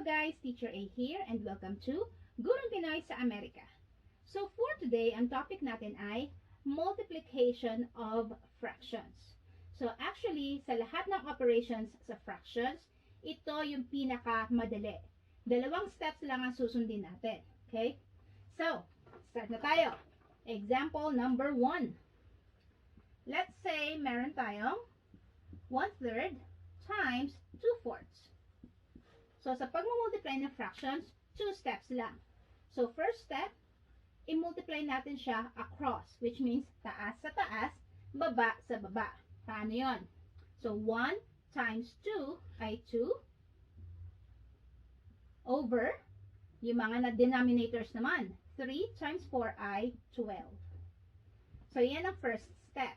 Hello guys, Teacher A here and welcome to Gurong Pinoy sa Amerika. So for today, ang topic natin ay multiplication of fractions. So actually, sa lahat ng operations sa fractions, ito yung pinakamadali. Dalawang steps lang ang susundin natin. Okay? So, start na tayo. Example number 1. Let's say meron tayong 1/3 times 2/4. So, sa pagmumultiply ng fractions, 2 steps lang. So, first step, i-multiply natin siya across, which means taas sa taas, baba sa baba. Paano yun? So, 1 times 2 ay 2 over, yung mga denominators naman, 3 times 4 ay 12. So, yan ang first step.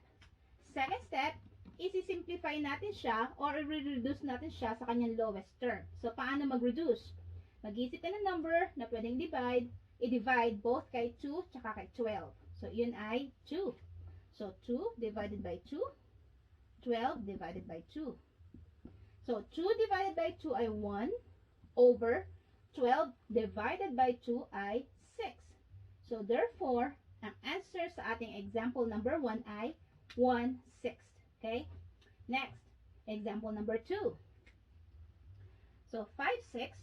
Second step, isi-simplify natin siya or i-reduce natin siya sa kanyang lowest term. So, paano mag-reduce? Mag-isip ka ng number na pwedeng divide, i-divide both kay 2 tsaka kay 12. So, yun ay 2. So, 2 divided by 2, 12 divided by 2. So, 2 divided by 2 ay 1 over 12 divided by 2 ay 6. So, therefore, ang answer sa ating example number 1 ay 1/6. Okay? Next, example number 2. So, 5/6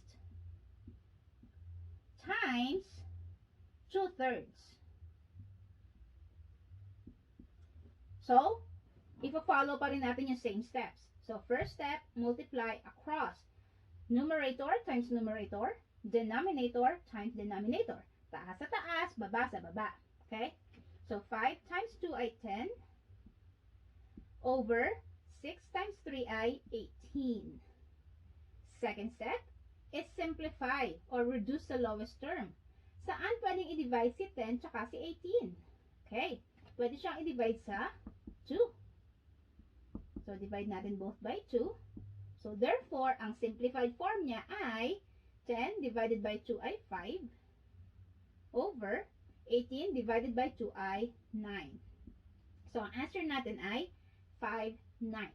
times 2/3. So, ipo-follow pa rin natin yung same steps. So, first step, multiply across. Numerator times numerator, denominator times denominator. Taas sa taas, baba sa baba. Okay? So, 5 times 2 ay 10. Over 6 times 3 ay 18. Second step is simplify or reduce the lowest term. Saan pwedeng i-divide si 10 tsaka si 18? Okay. Pwede siyang i-divide sa 2. So, divide natin both by 2. So, therefore, ang simplified form niya ay 10 divided by 2 ay 5 over 18 divided by 2 ay 9. So, ang answer natin ay 5/9.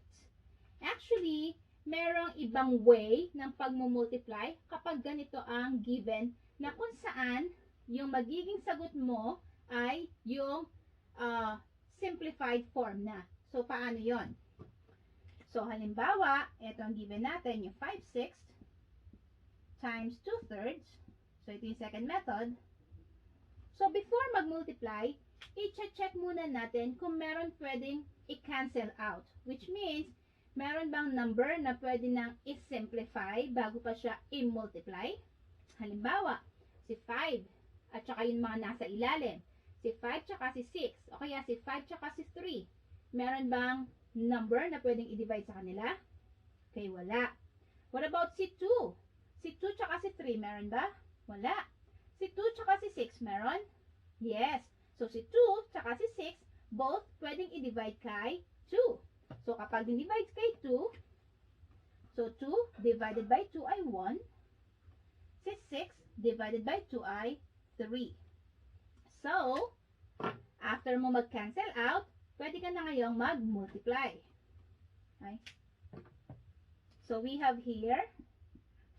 Actually, merong ibang way ng pagmumultiply kapag ganito ang given na kung saan yung magiging sagot mo ay yung simplified form na. So, paano yon? So, halimbawa, ito ang given natin, yung 5/6 times 2/3. So, ito yung second method. So, before mag-multiply, i-check muna natin kung meron pwedeng i-cancel out. Which means, meron bang number na pwede nang i-simplify bago pa siya i-multiply? Halimbawa, si 5 at saka yung mga nasa ilalim. Si 5 tsaka si 6 o kaya si 5 tsaka si 3. Meron bang number na pwedeng i-divide sa kanila? Okay, wala. What about si 2? Si 2 tsaka si 3, meron ba? Wala. Si 2 tsaka si 6, meron? Yes. So, si 2 tsaka si 6, both pwedeng i-divide kay 2. So, kapag din-divide kay 2, so 2 divided by 2 ay 1. Si 6 divided by 2 ay 3. So, after mo mag-cancel out, pwede ka na ngayong mag-multiply. Okay? So, we have here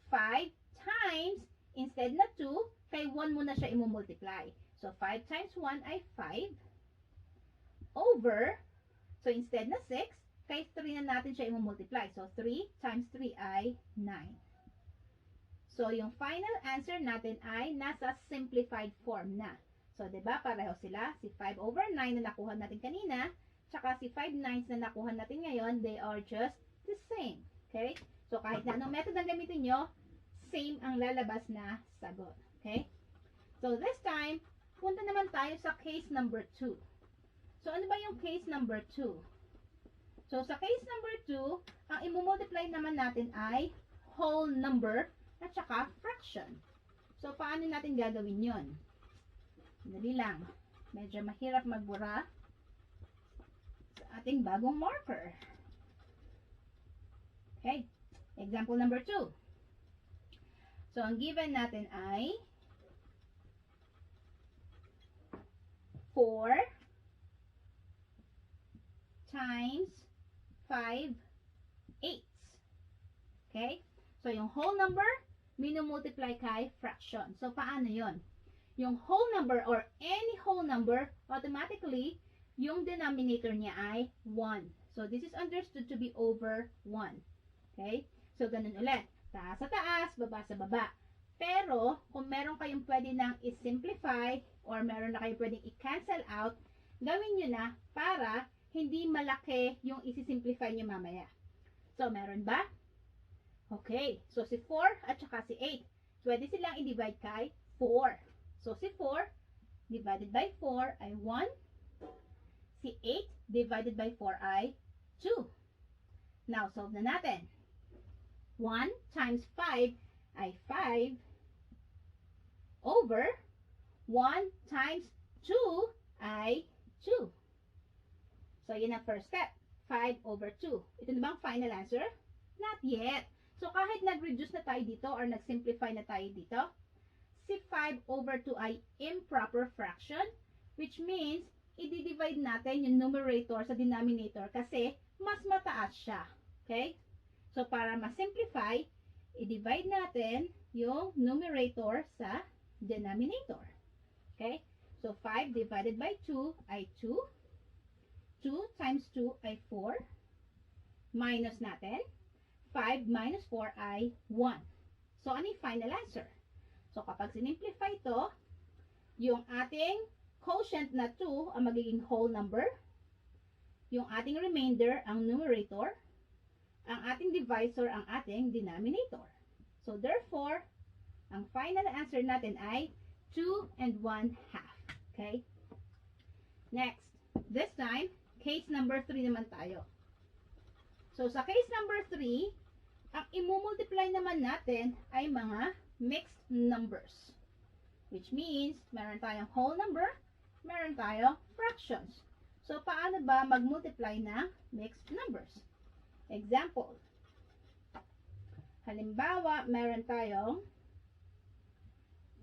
5 times, instead na 2, kay 1 mo na siya i-multiply. So, 5 times 1 ay 5 over, so instead na 6, kay 3 na natin siya i-multiply. So, 3 times 3 ay 9. So, yung final answer natin ay nasa simplified form na. So, diba, pareho sila. Si 5 over 9 na nakuha natin kanina, tsaka si 5/9 na nakuha natin ngayon, they are just the same. Okay? So, kahit na anong method ang gamitin nyo, same ang lalabas na sagot. Okay? So, this time, punta naman tayo sa case number 2. So, ano ba yung case number 2? So, sa case number 2, ang i-multiply naman natin ay whole number at saka fraction. So, paano natin gagawin yun? Dali lang. Medyo mahirap magbura sa ating bagong marker. Okay. Example number 2. So, ang given natin ay 4 times 5/8. Okay? So, yung whole number, minumultiply kay fraction. So, paano yon? Yung whole number or any whole number, automatically, yung denominator niya ay 1. So, this is understood to be over 1. Okay? So, ganun ulit. Taas sa taas, baba sa baba. Pero, kung meron kayong pwede nang i-simplify or meron na kayong pwedeng i-cancel out, gawin nyo na para hindi malaki yung isi-simplify nyo mamaya. So, meron ba? Okay. So, si 4 at saka si 8, pwede silang i-divide kay 4. So, si 4 divided by 4 ay 1. Si 8 divided by 4 ay 2. Now, solve na natin. 1 times 5 ay 5 over 1 times 2 ay 2. So, yun ang first step. 5 over 2. Ito na bang final answer? Not yet. So, kahit nag-reduce na tayo dito or nag-simplify na tayo dito, si 5 over 2 ay improper fraction, which means, i-divide natin yung numerator sa denominator kasi mas mataas siya. Okay? So, para ma-simplify, i-divide natin yung numerator sa denominator. Okay? So, 5 divided by 2 ay 2. 2 times 2 ay 4. Minus natin. 5 minus 4 ay 1. So, ano yung final answer? So, kapag sinimplify ito, yung ating quotient na 2 ang magiging whole number. Yung ating remainder ang numerator. Ang ating divisor ang ating denominator. So, therefore, ang final answer natin ay 2 and 1 half. Okay? Next, this time, case number 3 naman tayo. So, sa case number 3, ang imumultiply naman natin ay mga mixed numbers. Which means, meron tayong whole number, meron tayong fractions. So, paano ba mag-multiply ng mixed numbers? Example. Halimbawa, meron tayong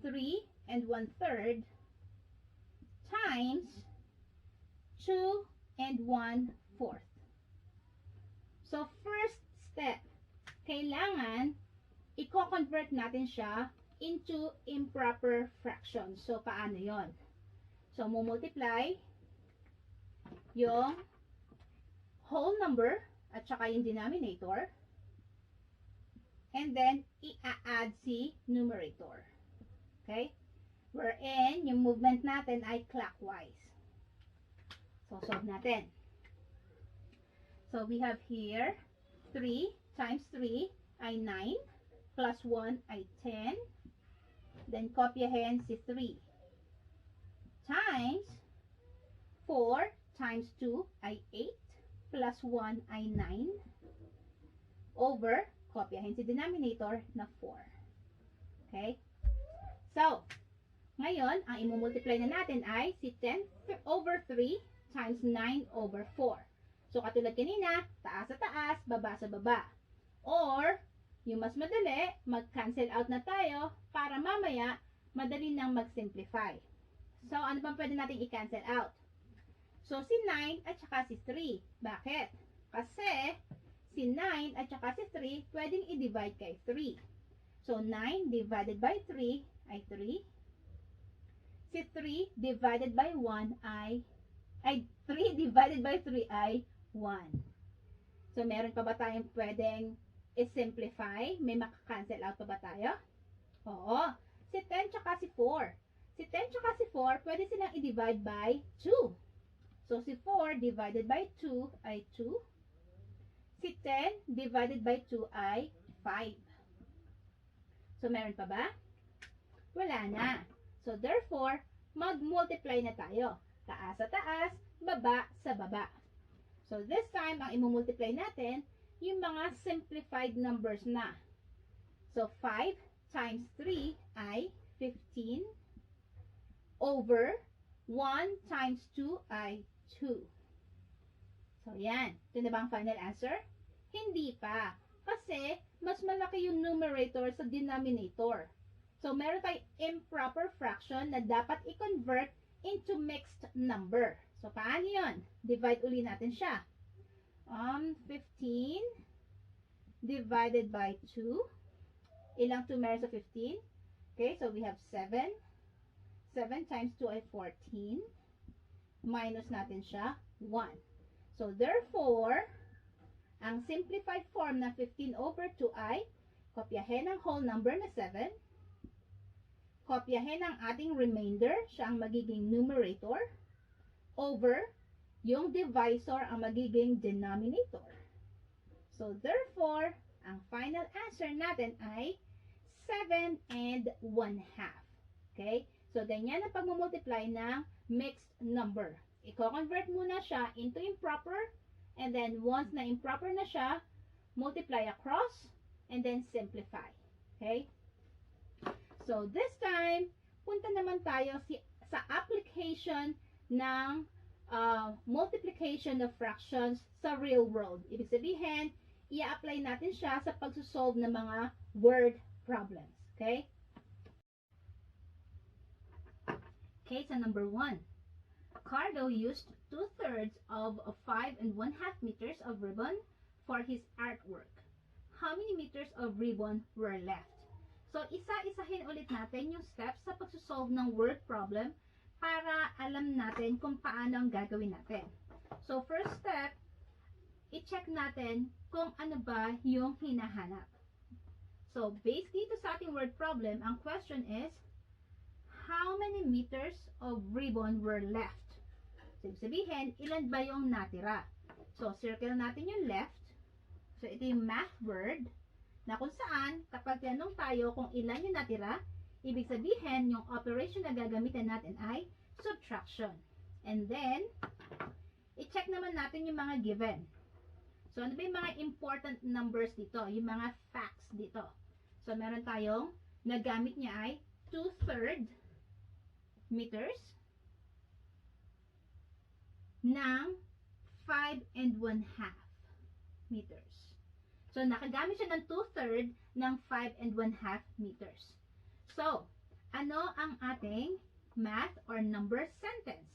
3 and 1/3 times 2 and 1/4. So, first step, kailangan i-convert natin siya into improper fractions. So, paano yon? So, mumultiply yung whole number at saka yung denominator. And then, i-add si numerator. Okay? Wherein, yung movement natin ay clockwise. So, solve natin. So, we have here 3 times 3 ay 9. Plus 1 ay 10. Then, kopyahin si 3. Times 4 times 2 ay 8. Plus 1 ay 9. Over, kopyahin si denominator na 4. Okay? So, ngayon, ang imumultiply na natin ay si 10 over 3 times 9 over 4. So, katulad kanina, taas sa taas, baba sa baba. Or, yung mas madali, mag-cancel out na tayo para mamaya, madali nang mag-simplify. So, ano bang pwede natin i-cancel out? So, si 9 at saka si 3. Bakit? Kasi, si 9 at saka si 3, pwedeng i-divide kay 3. So, 9 divided by 3 ay 3. Si 3 divided by 1 ay 3 divided by 3 ay 1. So, meron pa ba tayong pwedeng i-simplify? May maka-cancel out pa ba tayo? Oo. Si 10 tsaka si 4. Si 10 tsaka si 4, pwede silang i-divide by 2. So, si 4 divided by 2 ay 2. Si 10 divided by 2 ay 5. So, meron pa ba? Wala na. So, therefore, mag-multiply na tayo. Taas sa taas, baba sa baba. So, this time, ang imumultiply natin, yung mga simplified numbers na. So, 5 times 3 ay 15 over 1 times 2 ay 2. So, yan. Ito na ba ang final answer? Hindi pa. Kasi, mas malaki yung numerator sa denominator. So, meron tayong improper fraction na dapat i-convert into mixed number. So, paano yun? Divide uli natin siya. 15 divided by 2 Ilang 2 meron sa 15? Okay, so we have 7. 7 times 2 ay 14. Minus natin siya, 1. So, therefore, ang simplified form ng 15 over 2 ay kopyahin ang whole number na 7. Kopyahin ang ating remainder, siya ang magiging numerator, over yung divisor ang magiging denominator. So, therefore, ang final answer natin ay 7 and 1/2. Okay? So, ganyan ang pagmumultiply ng mixed number. I-convert muna siya into improper, and then once na improper na siya, multiply across, and then simplify. Okay? So, this time, punta naman tayo sa application ng multiplication of fractions sa real world. Ibig sabihin, i-apply natin siya sa pagsusolve ng mga word problems. Okay? Okay, so number 1. Cardo used 2/3 of 5 and 1/2 meters of ribbon for his artwork. How many meters of ribbon were left? So, isa-isahin ulit natin yung steps sa pagsusolve ng word problem para alam natin kung paano ang gagawin natin. So, first step, i-check natin kung ano ba yung hinahanap. So, based dito sa ating word problem, ang question is, how many meters of ribbon were left? So, sabihin, ilan ba yung natira? So, circle natin yung left. So, ito yung math word na kung saan, kapag tinanong tayo kung ilan yung natira, ibig sabihin, yung operation na gagamitin natin ay subtraction. And then, i-check naman natin yung mga given. So, ano ba yung mga important numbers dito? Yung mga facts dito. So, meron tayong, nagamit niya ay 2/3 meters ng 5 and 1/2 meters. So, nakagamit siya ng 2/3 ng 5 and 1/2 meters. So, ano ang ating math or number sentence?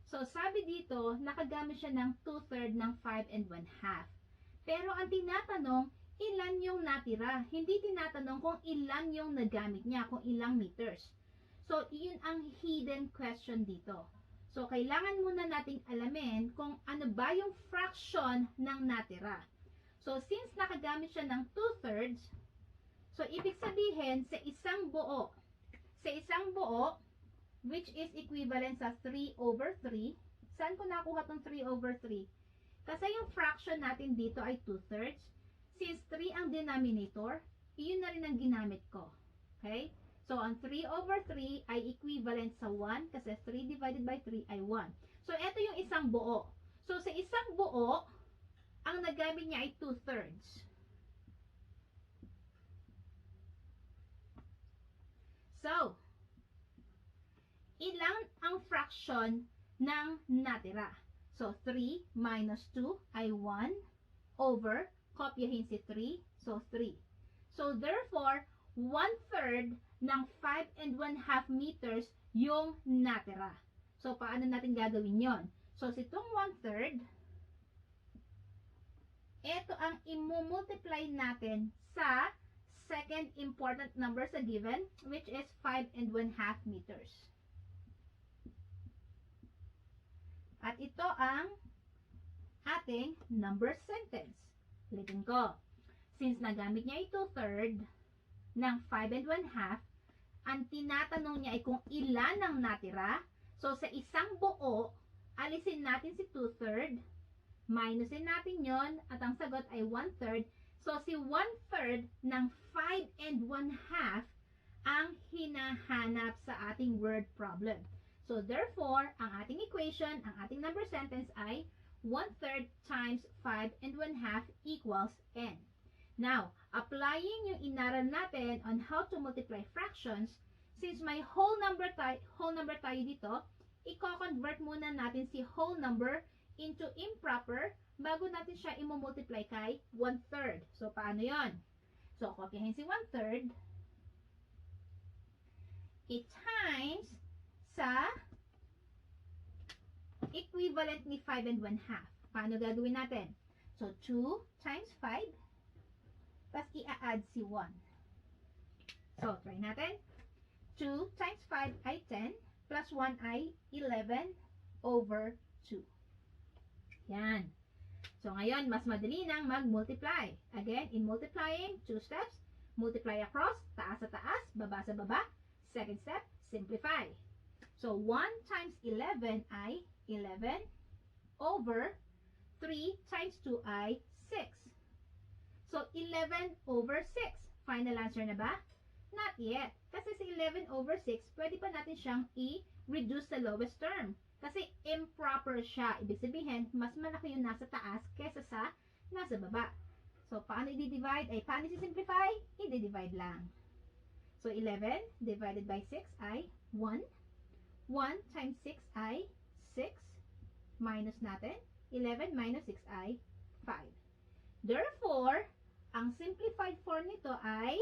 So, sabi dito, nakagamit siya ng 2/3 ng 5 and 1/2. Pero ang tinatanong, ilan yung natira? Hindi tinatanong kung ilan yung nagamit niya, kung ilang meters. So, iyon ang hidden question dito. So, kailangan muna nating alamin kung ano ba yung fraction ng natira. So, since nakagamit siya ng 2/3, so, ibig sabihin, sa isang buo, which is equivalent sa 3/3, saan ko nakuha tong 3/3? Kasi yung fraction natin dito ay 2/3. Since 3 ang denominator, iyon na rin ang ginamit ko. Okay? So, ang 3/3 ay equivalent sa 1 kasi 3 divided by 3 ay 1. So, ito yung isang buo. So, sa isang buo, ang nagamit niya ay 2/3. So, ilang ang fraction ng natira? So, 3 minus 2 ay 1 over, kopyahin si 3, so 3. So, therefore, 1/3 ng 5 and 1/2 meters yung natira. So, paano natin gagawin yon? So, itong 1/3, ito ang imumultiply natin sa second important number sa given, which is 5 and 1/2 meters. At ito ang ating number sentence. Ulitin ko. Since nagamit niya ay 2/3 ng 5 and 1/2, ang tinatanong niya ay kung ilan ang natira. So, sa isang buo, alisin natin si 2/3, minusin natin yon at ang sagot ay 1/3. So, si 1/3 ng 5 and 1/2 ang hinahanap sa ating word problem. So, therefore, ang ating equation, ang ating number sentence ay 1/3 times 5 and 1/2 equals n. Now, applying yung inaral natin on how to multiply fractions, since may whole number tayo dito, i-convert muna natin si whole number into improper bago natin siya i-multiply kay 1/3. So, paano yon? So, kopyahin si 1/3. I-times sa equivalent ni 5 and 1/2. Paano gagawin natin? So, 2 times 5, tapos i-add si 1. So, try natin. 2 times 5 ay 10, plus 1 ay 11 over 2. Yan. So, ngayon, mas madali nang mag-multiply. Again, in multiplying, 2 steps. Multiply across, taas sa taas, baba sa baba. Second step, simplify. So, 1 times 11 ay 11 over 3 times 2 ay 6. So, 11 over 6. Final answer na ba? Not yet. Kasi sa 11 over 6, pwede pa natin siyang i-reduce sa lowest term. Kasi improper siya. Ibig sabihin, mas malaki yung nasa taas kesa sa nasa baba. So, paano i-divide? Ay, paano i-simplify? I-divide lang. So, 11 divided by 6 ay 1. 1 times 6 ay 6. Minus natin. 11 minus 6 ay 5. Therefore, ang simplified form nito ay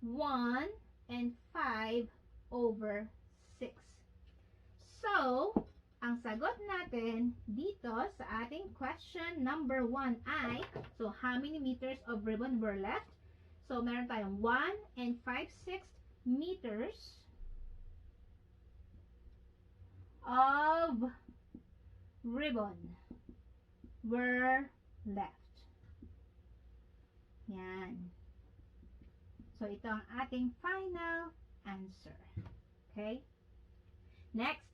1 and 5 over 6. So, ang sagot natin dito sa ating question number 1 ay, so how many meters of ribbon were left? So, meron tayong 1 and 5/6 meters of ribbon were left. Yan. So, ito ang ating final answer. Okay? Next,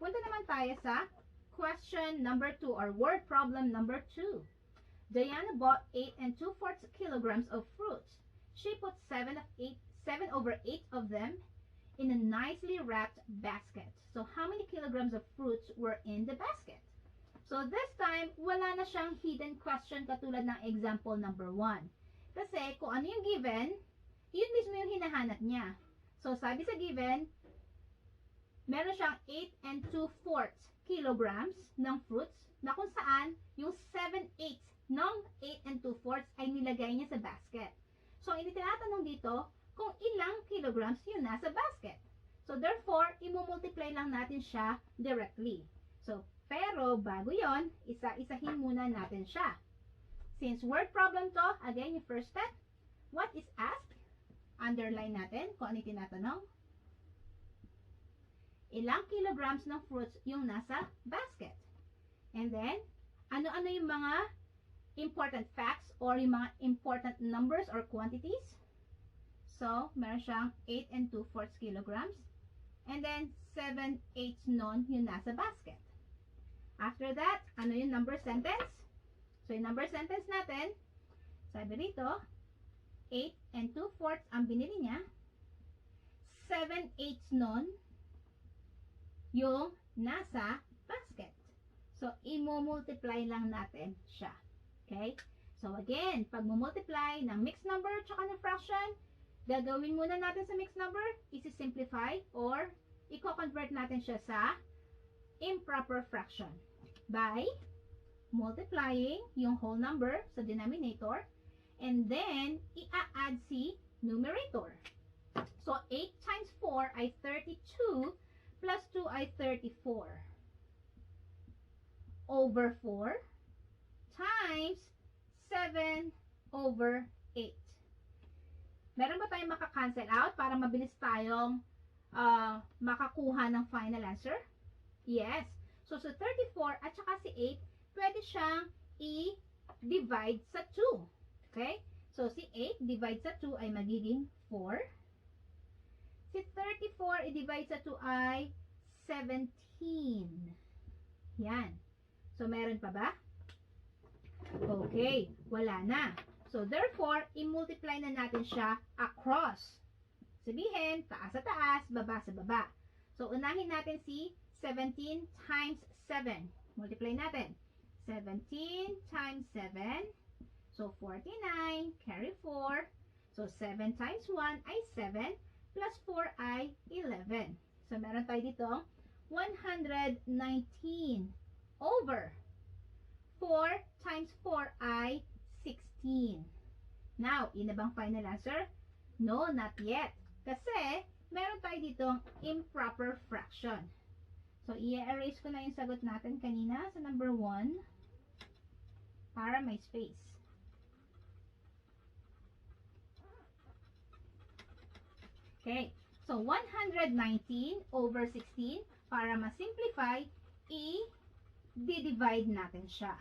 punta naman tayo sa question number 2 or word problem number 2. Diana bought 8 and 2/4 kilograms of fruits. She put 7 over 8 of them in a nicely wrapped basket. So, how many kilograms of fruits were in the basket? So, this time, wala na siyang hidden question katulad ng example number 1. Kasi, kung ano yung given, yun mismo yung hinahanap niya. So, sabi sa given, meron siyang 8 and 2/4 kilograms ng fruits na kung saan yung 7/8 ng 8 and 2/4 ay nilagay niya sa basket. So, ang tinatanong dito, kung ilang kilograms yun nasa basket. So, therefore, imumultiply lang natin siya directly. So, pero bago yon, isa-isahin muna natin siya. Since word problem to, again, yung first step, what is asked? Underline natin kung ano yung tinatanong. Ilang kilograms ng fruits yung nasa basket. And then, ano-ano yung mga important facts or yung mga important numbers or quantities? So, meron siyang 8 and 2/4 kilograms. And then, 7/8 nun yung nasa basket. After that, ano yung number sentence? So, yung number sentence natin, sabi rito, 8 and 2/4 ang binili niya. 7/8 nun yung nasa basket. So, i-multiply lang natin siya. Okay? So, again, pag multiply ng mixed number tsaka ng fraction, gagawin muna natin sa mixed number, isi-simplify or i-convert natin siya sa improper fraction by multiplying yung whole number sa denominator and then i-add si numerator. So, 8 times 4 ay 32 plus 2 ay 34 over 4 times 7 over 8. Meron ba tayong maka-cancel out para mabilis tayong makakuha ng final answer? Yes. So, sa 34 at saka si 8, pwede siyang i-divide sa 2. Okay? So, si 8 divide sa 2 ay magiging 4. Si 34 i-divide sa 2 ay 17. Yan. So, meron pa ba? Okay. Wala na. So, therefore, i-multiply na natin siya across. Sabihin, taas sa taas, baba sa baba. So, unahin natin si 17 times 7. Multiply natin. 17 times 7. So, 49. Carry 4. So, 7 times 1 ay 7. Plus 4 ay 11. So, meron tayo dito 119 over 4 times 4 ay 16. Now, yun na bang final answer? No, not yet. Kasi, meron tayo dito improper fraction. So, i-erase ko na yung sagot natin kanina sa number 1 para may space. Okay. So, 119 over 16, para ma-simplify, i-divide natin siya.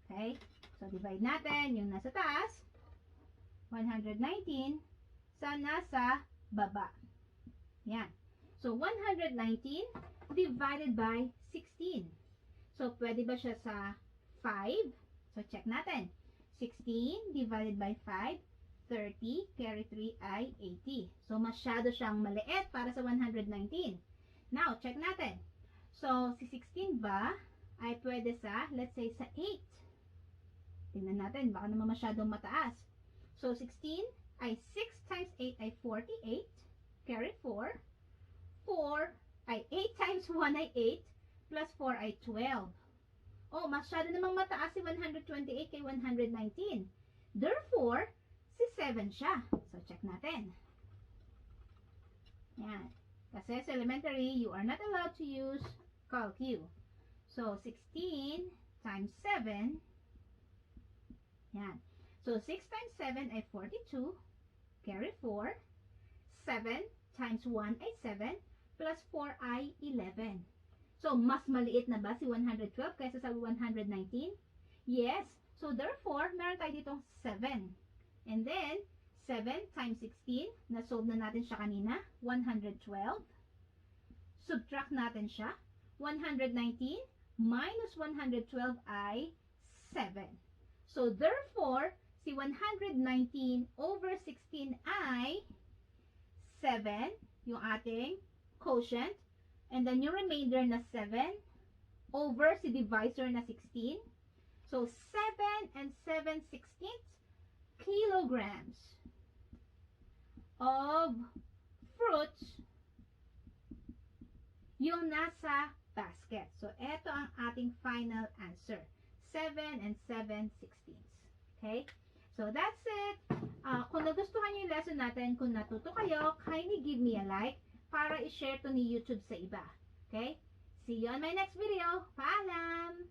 Okay? So, divide natin yung nasa taas, 119, sa nasa baba. Yan. So, 119 divided by 16. So, pwede ba siya sa 5? So, check natin. 16 divided by 5, 30, carry 3 ay 80. So, masyado siyang maliit para sa 119. Now, check natin. So, si 16 ba ay pwede sa, let's say, sa 8. Tingnan natin, baka naman masyadong mataas. So, 16 ay 6 times 8 ay 48. Carry 4. 4 ay 8 times 1 ay 8. Plus 4 ay 12. Oh, masyado namang mataas si 128 kay 119. Therefore, si 7 siya. So, check natin. Yan. Kasi sa elementary, you are not allowed to use CalQ. So, 16 times 7. Yan. So, 6 times 7 ay 42. Carry 4. 7 times 1 ay 7. Plus 4 ay 11. So, mas maliit na ba si 112 kaysa sa 119? Yes. So, therefore, meron tayo ditong 7. And then, 7 times 16, na-solve na natin siya kanina, 112. Subtract natin siya. 119 minus 112 ay 7. So, therefore, si 119 over 16 ay 7, yung ating quotient. And then, yung remainder na 7 over si divisor na 16. So, 7 and 7/16 kilograms of fruits yung nasa basket. So, ito ang ating final answer. 7 and 7/16. Okay? So, that's it. Kung nagustuhan niyo yung lesson natin, kung natuto kayo, kindly give me a like para i-share to ni YouTube sa iba. Okay? See you on my next video. Paalam!